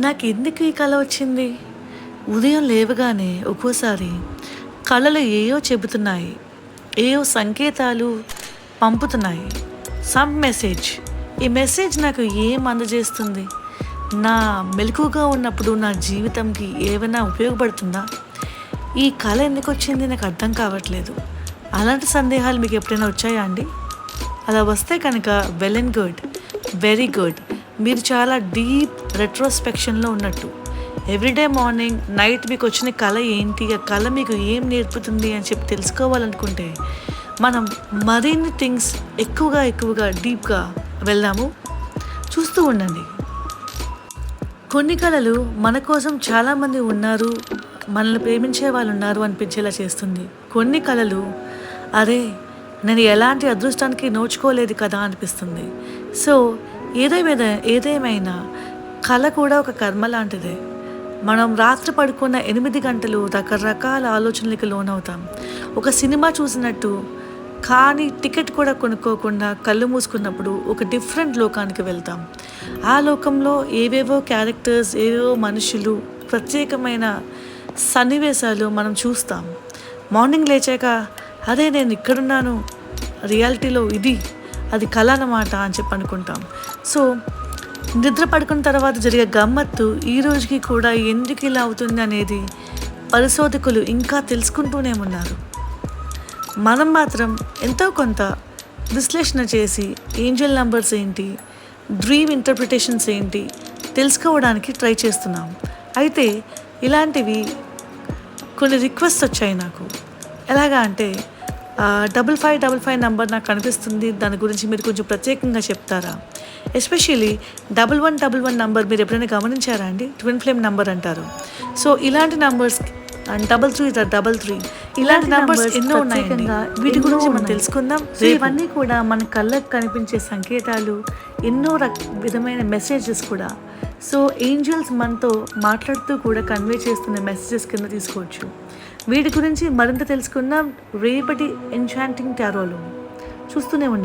నాకెందుకు ఈ కల వచ్చింది? ఉదయం లేవగానే ఒక్కోసారి కలలు ఏయో చెబుతున్నాయి. ఏయో సంకేతాలు పంపుతున్నాయి. Some message. ఈ మెసేజ్ నాకు ఏం అందజేస్తుంది? నా మెలకువగా ఉన్నప్పుడు నా జీవితంకి ఏమైనా ఉపయోగపడుతుందా? ఈ కల ఎందుకొచ్చింది నాకు అర్థం కావట్లేదు. అలాంటి సందేహాలు మీకు ఎప్పుడైనా వచ్చాయా అండి? అలా వస్తే కనుక well and good, very good. మీరు చాలా డీప్ రెట్రోస్పెక్షన్లో ఉన్నట్టు. ఎవ్రీడే మార్నింగ్ నైట్ మీకు వచ్చిన కళ ఏంటి, ఆ కళ మీకు ఏం నేర్పుతుంది అని చెప్పి తెలుసుకోవాలనుకుంటే మనం మరిన్ని థింగ్స్ ఎక్కువగా డీప్గా వెళ్దాము. చూస్తూ ఉండండి. కొన్ని కళలు మన కోసం చాలామంది ఉన్నారు, మనల్ని ప్రేమించే వాళ్ళు ఉన్నారు అనిపించేలా చేస్తుంది. కొన్ని కళలు అరే నేను ఎలాంటి అదృష్టానికి నోచుకోలేదు కదా అనిపిస్తుంది. సో ఏదేమైనా కళ కూడా ఒక కర్మ లాంటిదే. మనం రాత్రి పడుకున్న 8 గంటలు రకరకాల ఆలోచనలకు లోనవుతాం. ఒక సినిమా చూసినట్టు కానీ టికెట్ కూడా కొనుక్కోకుండా కళ్ళు మూసుకున్నప్పుడు ఒక డిఫరెంట్ లోకానికి వెళ్తాం. ఆ లోకంలో ఏవేవో క్యారెక్టర్స్, ఏవేవో మనుషులు, ప్రత్యేకమైన సన్నివేశాలు మనం చూస్తాం. మార్నింగ్ లేచాక అదే నేను ఇక్కడున్నాను, రియాలిటీలో అది కళ అన్నమాట అని చెప్పి అనుకుంటాం. సో నిద్ర పడుకున్న తర్వాత జరిగే గమ్మత్తు ఈ రోజుకి కూడా ఎందుకు ఇలా అవుతుంది అనేది పరిశోధకులు ఇంకా తెలుసుకుంటూనే ఉన్నారు. మనం మాత్రం ఎంతో కొంత విశ్లేషణ చేసి ఏంజల్ నంబర్స్ ఏంటి, డ్రీమ్ ఇంటర్ప్రిటేషన్స్ ఏంటి తెలుసుకోవడానికి ట్రై చేస్తున్నాం. అయితే ఇలాంటివి కొన్ని రిక్వెస్ట్ వచ్చాయి నాకు. ఎలాగా అంటే 5555 నెంబర్ నాకు కనిపిస్తుంది, దాని గురించి మీరు కొంచెం ప్రత్యేకంగా చెప్తారా? ఎస్పెషల్లీ 1111 నెంబర్ మీరు ఎప్పుడైనా గమనించారా అండి? ట్విన్ ఫ్లేమ్ నెంబర్ అంటారు. సో ఇలాంటి నెంబర్స్ అండ్ 3333 ఇలాంటి నెంబర్స్ ఎన్నో ఉన్నాయండి. వీటి గురించి మనం తెలుసుకుందాం. ఇవన్నీ కూడా మన కళ్ళకు కనిపించే సంకేతాలు, ఎన్నో విధమైన మెసేజెస్ కూడా. సో ఏంజల్స్ మనతో మాట్లాడుతూ కూడా కన్వే చేస్తున్న మెసేజెస్ కింద తీసుకోవచ్చు. వీటి గురించి మరింత తెలుసుకుందాం రేపటి ఎన్చాంటింగ్ టారోలో. చూస్తూనే ఉండండి.